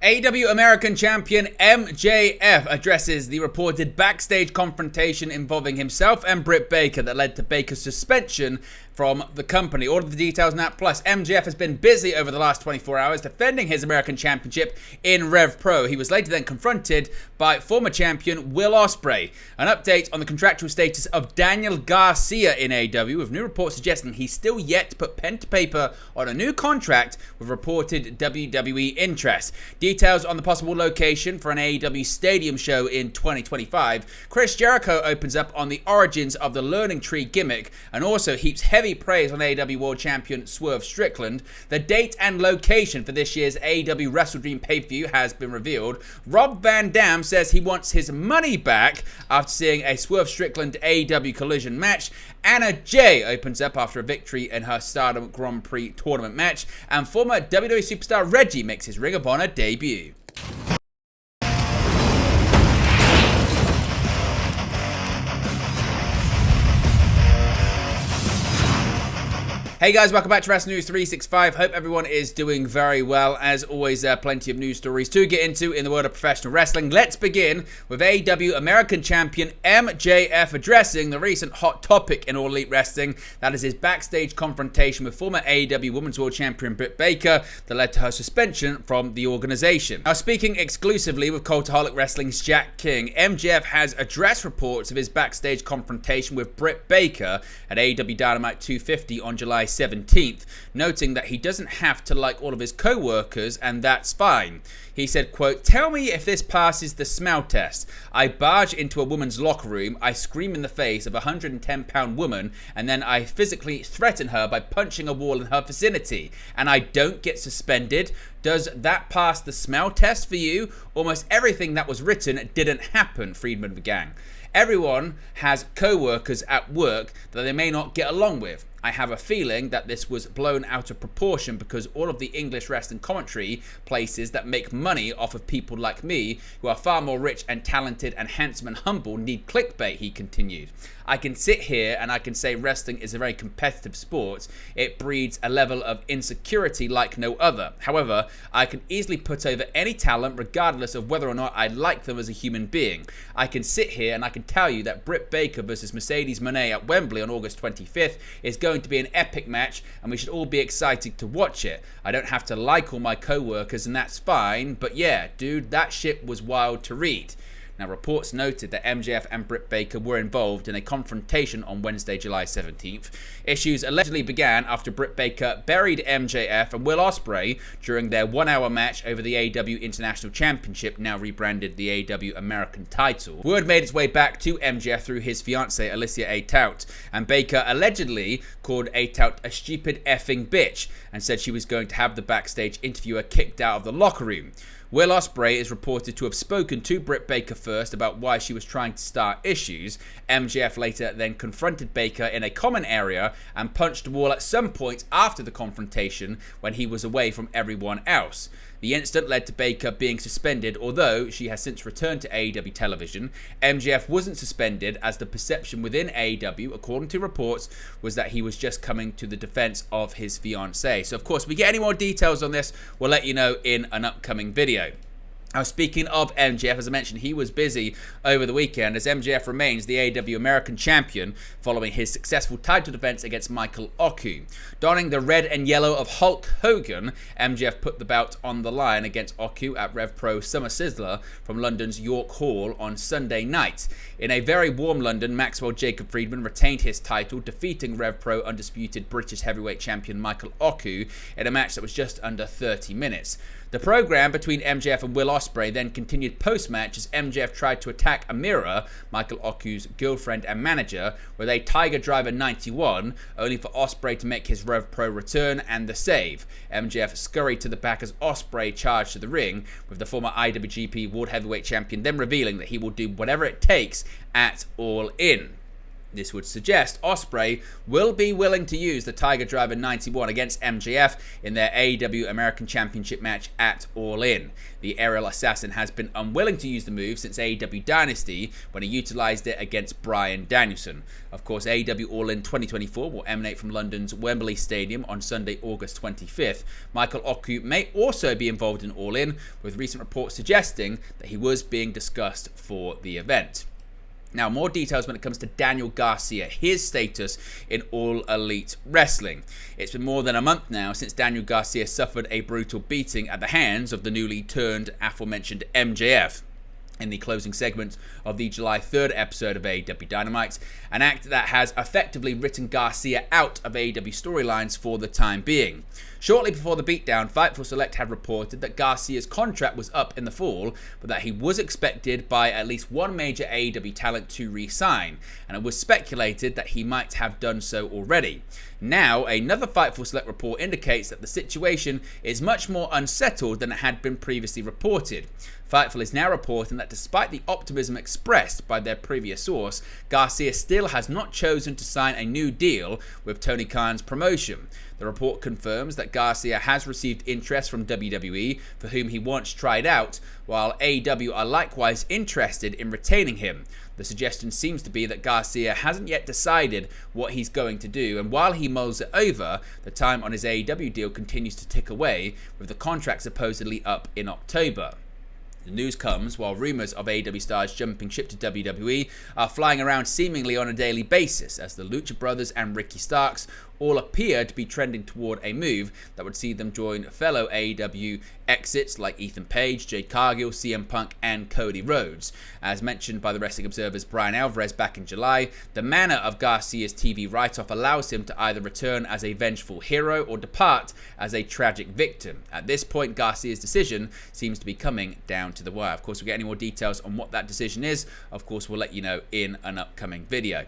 AEW American Champion MJF addresses the reported backstage confrontation involving himself and Britt Baker that led to Baker's suspension from the company. All of the details now. Plus, MJF has been busy over the last 24 hours defending his American Championship in Rev Pro. He was later then confronted by former champion Will Ospreay. An update on the contractual status of Daniel Garcia in AEW, with new reports suggesting he's still yet to put pen to paper on a new contract with reported WWE interest. Details on the possible location for an AEW Stadium Show in 2025. Chris Jericho opens up on the origins of the Learning Tree gimmick and also heaps heavy praise on AEW World Champion Swerve Strickland. The date and location for this year's AEW Wrestle Dream pay-per-view has been revealed. Rob Van Dam says he wants his money back after seeing a Swerve Strickland AEW Collision match. Anna Jay opens up after a victory in her Stardom Grand Prix tournament match. And former WWE superstar Reggie makes his Ring of Honor debut. Hey guys, welcome back to Wrestling News 365. Hope everyone is doing very well. As always, plenty of news stories to get into in the world of professional wrestling. Let's begin with AEW American Champion MJF addressing the recent hot topic in All Elite Wrestling. That is his backstage confrontation with former AEW Women's World Champion Britt Baker that led to her suspension from the organization. Now, speaking exclusively with Cultaholic Wrestling's Jack King, MJF has addressed reports of his backstage confrontation with Britt Baker at AEW Dynamite 250 on July 17th, noting that he doesn't have to like all of his co-workers and that's fine. He said, quote, "Tell me if this passes the smell test. I barge into a woman's locker room, I scream in the face of a 110-pound woman, and then I physically threaten her by punching a wall in her vicinity, and I don't get suspended. Does that pass the smell test for you? Almost everything that was written didn't happen," Friedman began. "Everyone has co-workers at work that they may not get along with. I have a feeling that this was blown out of proportion because all of the English wrestling commentary places that make money off of people like me, who are far more rich and talented and handsome and humble, need clickbait," he continued. "I can sit here and I can say wrestling is a very competitive sport. It breeds a level of insecurity like no other. However, I can easily put over any talent regardless of whether or not I like them as a human being. I can sit here and I can tell you that Britt Baker versus Mercedes Moné at Wembley on August 25th is going to be an epic match and we should all be excited to watch it. I don't have to like all my co-workers and that's fine, but yeah, dude, that shit was wild to read." Now, reports noted that MJF and Britt Baker were involved in a confrontation on Wednesday, July 17th. Issues allegedly began after Britt Baker buried MJF and Will Ospreay during their one-hour match over the AEW International Championship, now rebranded the AEW American title. Word made its way back to MJF through his fiancée, Alicia A. Tout, and Baker allegedly called A. Tout a stupid effing bitch and said she was going to have the backstage interviewer kicked out of the locker room. Will Ospreay is reported to have spoken to Britt Baker first about why she was trying to start issues. MJF later then confronted Baker in a common area and punched a wall at some point after the confrontation when he was away from everyone else. The incident led to Baker being suspended, although she has since returned to AEW television. MJF wasn't suspended, as the perception within AEW, according to reports, was that he was just coming to the defense of his fiancée. So, of course, if we get any more details on this, we'll let you know in an upcoming video. Now, speaking of MJF, as I mentioned, he was busy over the weekend as MJF remains the AEW American Champion following his successful title defense against Michael Oku. Donning the red and yellow of Hulk Hogan, MJF put the belt on the line against Oku at Rev Pro Summer Sizzler from London's York Hall on Sunday night. In a very warm London, Maxwell Jacob Friedman retained his title, defeating Rev Pro undisputed British heavyweight champion Michael Oku in a match that was just under 30 minutes. The program between MJF and Will Ospreay then continued post-match as MJF tried to attack Amira, Michael Oku's girlfriend and manager, with a Tiger Driver 91, only for Ospreay to make his Rev Pro return and the save. MJF scurried to the back as Ospreay charged to the ring, with the former IWGP World Heavyweight Champion then revealing that he will do whatever it takes at All In. This would suggest Ospreay will be willing to use the Tiger Driver 91 against MJF in their AEW American Championship match at All In. The aerial assassin has been unwilling to use the move since AEW Dynasty when he utilized it against Bryan Danielson. Of course, AEW All In 2024 will emanate from London's Wembley Stadium on Sunday, August 25th. Michael Oku may also be involved in All In, with recent reports suggesting that he was being discussed for the event. Now, more details when it comes to Daniel Garcia, his status in All Elite Wrestling. It's been more than a month now since Daniel Garcia suffered a brutal beating at the hands of the newly turned aforementioned MJF. In the closing segment of the July 3rd episode of AEW Dynamite, an act that has effectively written Garcia out of AEW storylines for the time being. Shortly before the beatdown, Fightful Select had reported that Garcia's contract was up in the fall, but that he was expected by at least one major AEW talent to re-sign, and it was speculated that he might have done so already. Now, another Fightful Select report indicates that the situation is much more unsettled than it had been previously reported. Fightful is now reporting that despite the optimism expressed by their previous source, Garcia still has not chosen to sign a new deal with Tony Khan's promotion. The report confirms that Garcia has received interest from WWE, for whom he once tried out, while AEW are likewise interested in retaining him. The suggestion seems to be that Garcia hasn't yet decided what he's going to do, and while he mulls it over, the time on his AEW deal continues to tick away, with the contract supposedly up in October. The news comes while rumours of AEW stars jumping ship to WWE are flying around seemingly on a daily basis, as the Lucha Brothers and Ricky Starks all appear to be trending toward a move that would see them join fellow AEW exits like Ethan Page, Jade Cargill, CM Punk, and Cody Rhodes. As mentioned by the Wrestling Observer's Brian Alvarez back in July, the manner of Garcia's TV write-off allows him to either return as a vengeful hero or depart as a tragic victim. At this point, Garcia's decision seems to be coming down to the wire. Of course, if we get any more details on what that decision is, of course, we'll let you know in an upcoming video.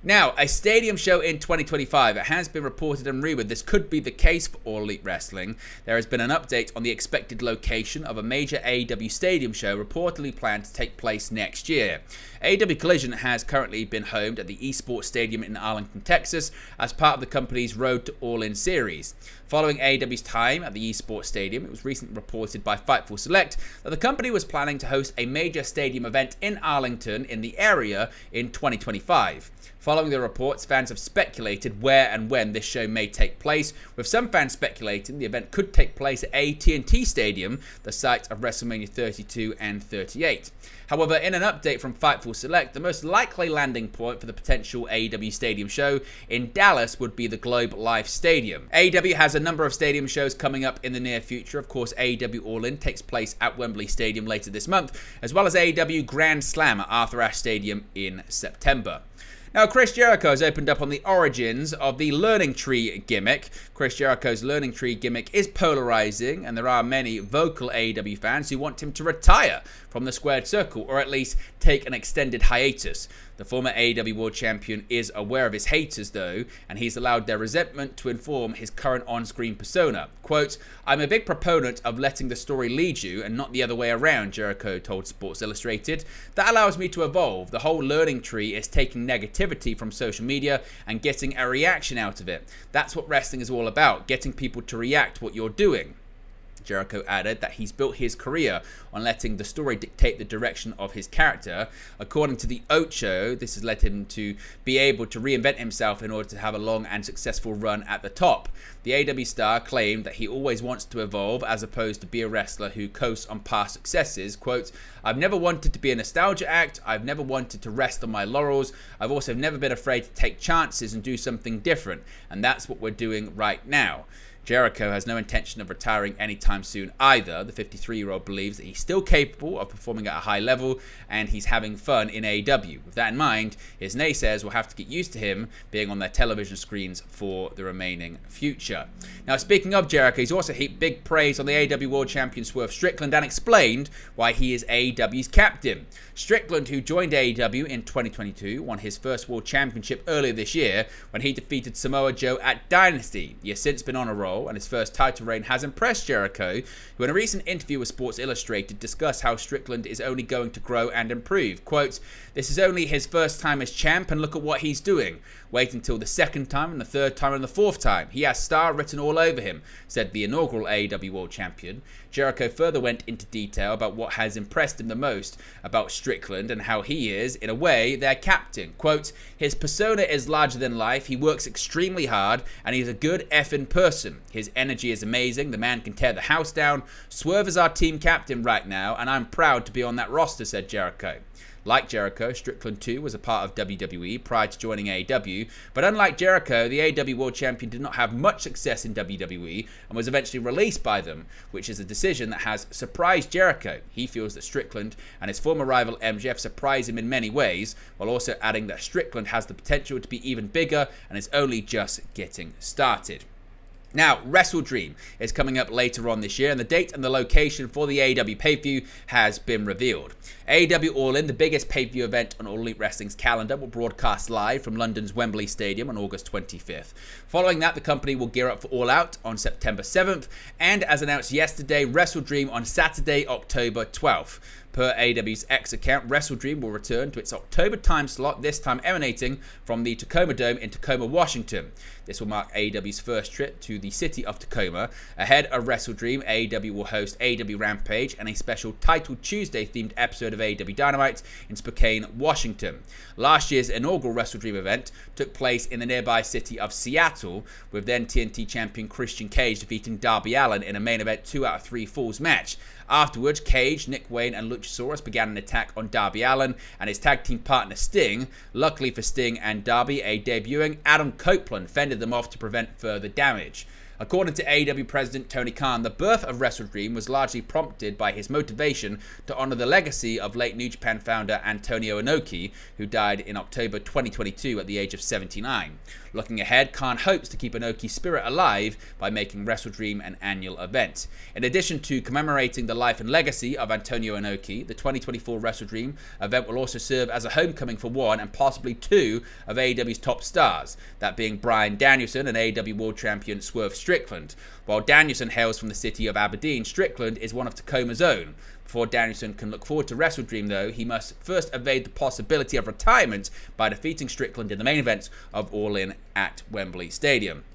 Now, a stadium show in 2025. It has been reported and rumored this could be the case for All Elite Wrestling. There has been an update on the expected location of a major AEW stadium show reportedly planned to take place next year. AEW Collision has currently been homed at the Esports Stadium in Arlington, Texas, as part of the company's Road to All In series. Following AEW's time at the Esports Stadium, it was recently reported by Fightful Select that the company was planning to host a major stadium event in Arlington in the area in 2025. Following the reports, fans have speculated where and when this show may take place, with some fans speculating the event could take place at AT&T Stadium, the site of WrestleMania 32 and 38. However, in an update from Fightful Select, the most likely landing point for the potential AEW Stadium show in Dallas would be the Globe Life Stadium. AEW has a number of stadium shows coming up in the near future. Of course, AEW All In takes place at Wembley Stadium later this month, as well as AEW Grand Slam at Arthur Ashe Stadium in September. Now, Chris Jericho has opened up on the origins of the Learning Tree gimmick. Chris Jericho's Learning Tree gimmick is polarizing, and there are many vocal AEW fans who want him to retire from the squared circle, or at least take an extended hiatus. The former AEW World Champion is aware of his haters, though, and he's allowed their resentment to inform his current on-screen persona. Quote, "I'm a big proponent of letting the story lead you and not the other way around," Jericho told Sports Illustrated. "That allows me to evolve. The whole learning tree is taking negativity from social media and getting a reaction out of it. That's what wrestling is all about, getting people to react to what you're doing." Jericho added that he's built his career on letting the story dictate the direction of his character. According to the Ocho, this has led him to be able to reinvent himself in order to have a long and successful run at the top. The AEW star claimed that he always wants to evolve as opposed to be a wrestler who coasts on past successes. Quote, "I've never wanted to be a nostalgia act. I've never wanted to rest on my laurels. I've also never been afraid to take chances and do something different. And that's what we're doing right now." Jericho has no intention of retiring anytime soon either. The 53-year-old believes that he's still capable of performing at a high level and he's having fun in AEW. With that in mind, his naysayers will have to get used to him being on their television screens for the remaining future. Now, speaking of Jericho, he's also heaped big praise on the AEW World Champion Swerve Strickland and explained why he is AEW's captain. Strickland, who joined AEW in 2022, won his first World Championship earlier this year when he defeated Samoa Joe at Dynasty. He has since been on a roll, role and his first title reign has impressed Jericho, who in a recent interview with Sports Illustrated discussed how Strickland is only going to grow and improve. Quote, "This is only his first time as champ and look at what he's doing. Wait until the second time and the third time and the fourth time. He has star written all over him," said the inaugural AEW World Champion. Jericho further went into detail about what has impressed him the most about Strickland and how he is, in a way, their captain. Quote, "His persona is larger than life, he works extremely hard, and he's a good effing person. His energy is amazing, the man can tear the house down. Swerve is our team captain right now, and I'm proud to be on that roster," said Jericho. Like Jericho, Strickland too was a part of WWE prior to joining AEW, but unlike Jericho, the AEW World Champion did not have much success in WWE and was eventually released by them, which is a decision that has surprised Jericho. He feels that Strickland and his former rival MJF surprise him in many ways, while also adding that Strickland has the potential to be even bigger and is only just getting started. Now, Wrestle Dream is coming up later on this year, and the date and the location for the AEW pay-per-view has been revealed. AEW All In, the biggest pay-per-view event on All Elite Wrestling's calendar, will broadcast live from London's Wembley Stadium on August 25th. Following that, the company will gear up for All Out on September 7th, and as announced yesterday, Wrestle Dream on Saturday, October 12th. Per AEW's X account, Wrestle Dream will return to its October time slot, this time emanating from the Tacoma Dome in Tacoma, Washington. This will mark AEW's first trip to the city of Tacoma. Ahead of Wrestle Dream, AEW will host AEW Rampage and a special Title Tuesday themed episode of AEW Dynamite in Spokane, Washington. Last year's inaugural Wrestle Dream event took place in the nearby city of Seattle, with then TNT champion Christian Cage defeating Darby Allin in a main event 2 out of 3 falls match. Afterwards, Cage, Nick Wayne and Luchasaurus began an attack on Darby Allin and his tag team partner Sting. Luckily for Sting and Darby, a debuting Adam Copeland fended them off to prevent further damage. According to AEW President Tony Khan, the birth of Wrestle Dream was largely prompted by his motivation to honor the legacy of late New Japan founder Antonio Inoki, who died in October 2022 at the age of 79. Looking ahead, Khan hopes to keep Inoki's spirit alive by making Wrestle Dream an annual event. In addition to commemorating the life and legacy of Antonio Inoki, the 2024 Wrestle Dream event will also serve as a homecoming for one and possibly two of AEW's top stars, that being Bryan Danielson and AEW World Champion Swerve Strickland. While Danielson hails from the city of Aberdeen, Strickland is one of Tacoma's own. Before Danielson can look forward to Wrestle Dream, though, he must first evade the possibility of retirement by defeating Strickland in the main event of All In at Wembley Stadium.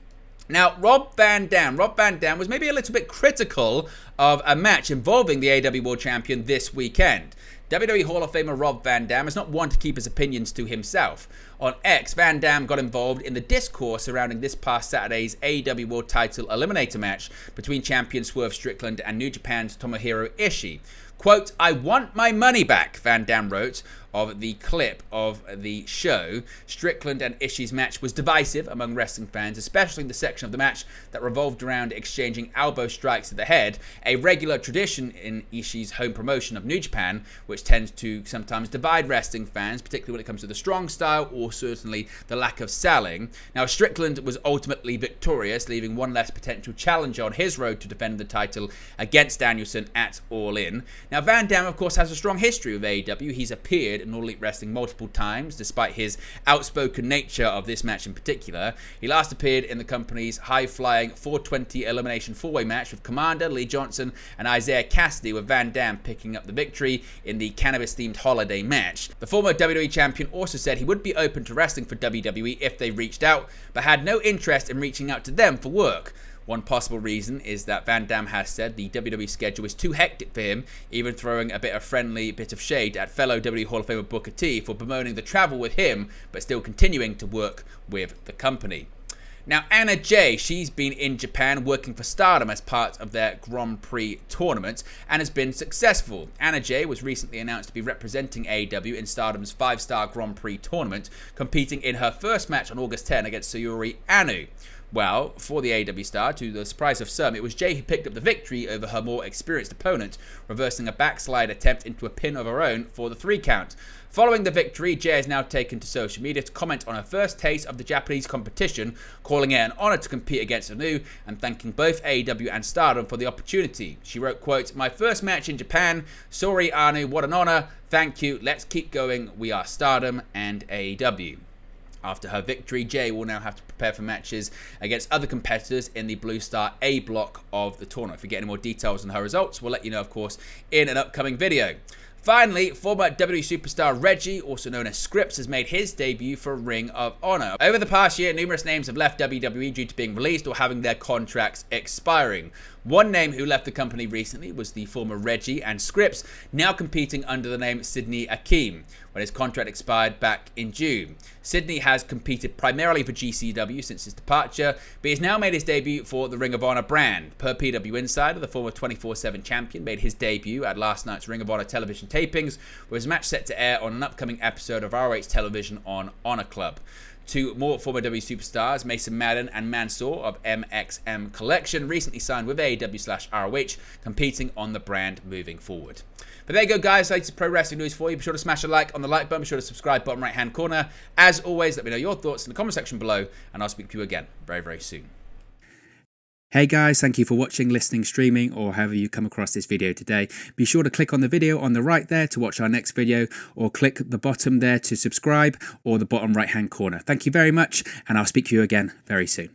Now, Rob Van Dam was maybe a little bit critical of a match involving the AEW World Champion this weekend. WWE Hall of Famer Rob Van Dam is not one to keep his opinions to himself. On X, Van Dam got involved in the discourse surrounding this past Saturday's AEW World Title Eliminator match between champion Swerve Strickland and New Japan's Tomohiro Ishii. Quote, "I want my money back," Van Dam wrote of the clip of the show. Strickland and Ishii's match was divisive among wrestling fans, especially in the section of the match that revolved around exchanging elbow strikes to the head, a regular tradition in Ishii's home promotion of New Japan, which tends to sometimes divide wrestling fans, particularly when it comes to the strong style or certainly the lack of selling. Now, Strickland was ultimately victorious, leaving one less potential challenger on his road to defend the title against Danielson at All In. Now, Van Dam, of course, has a strong history with AEW. He's appeared in All Elite Wrestling multiple times, despite his outspoken nature of this match in particular. He last appeared in the company's high-flying 420 elimination four-way match with Commander, Lee Johnson, and Isaiah Cassidy, with Van Dam picking up the victory in the cannabis-themed holiday match. The former WWE champion also said he would be open to wrestling for WWE if they reached out, but had no interest in reaching out to them for work. One possible reason is that Van Dam has said the WWE schedule is too hectic for him, even throwing a friendly bit of shade at fellow WWE Hall of Famer Booker T for bemoaning the travel with him, but still continuing to work with the company. Now, Anna Jay, she's been in Japan working for Stardom as part of their Grand Prix tournament and has been successful. Anna Jay was recently announced to be representing AEW in Stardom's 5-star Grand Prix tournament, competing in her first match on August 10 against Sayuri Anu. Well, for the AEW star, to the surprise of some, it was Jay who picked up the victory over her more experienced opponent, reversing a backslide attempt into a pin of her own for the 3 count. Following the victory, Jay has now taken to social media to comment on her first taste of the Japanese competition, calling it an honor to compete against Anu and thanking both AEW and Stardom for the opportunity. She wrote, quote, "My first match in Japan. Sorry, Anu, what an honor. Thank you. Let's keep going. We are Stardom and AEW." After her victory, Jay will now have to prepare for matches against other competitors in the Blue Star A block of the tournament. If we get any more details on her results, we'll let you know, of course, in an upcoming video. Finally, former WWE superstar Reggie, also known as Scripps, has made his debut for Ring of Honor. Over the past year, numerous names have left WWE due to being released or having their contracts expiring. One name who left the company recently was the former Reggie, and Scripps now competing under the name Sydney Akeem, when his contract expired back in June. Sydney has competed primarily for GCW since his departure, but he's now made his debut for the Ring of Honor brand. Per PW Insider, the former 24/7 champion made his debut at last night's Ring of Honor television tapings, with his match set to air on an upcoming episode of ROH television on Honor Club. Two more former WWE superstars, Mason Madden and Mansoor of MXM Collection, recently signed with AEW/ROH, competing on the brand moving forward. But there you go, guys. Latest pro wrestling news for you. Be sure to smash a like on the like button. Be sure to subscribe, bottom right hand corner. As always, let me know your thoughts in the comment section below, and I'll speak to you again very, very soon. Hey guys, thank you for watching, listening, streaming, or however you come across this video today. Be sure to click on the video on the right there to watch our next video, or click the bottom there to subscribe, or the bottom right hand corner. Thank you very much, and I'll speak to you again very soon.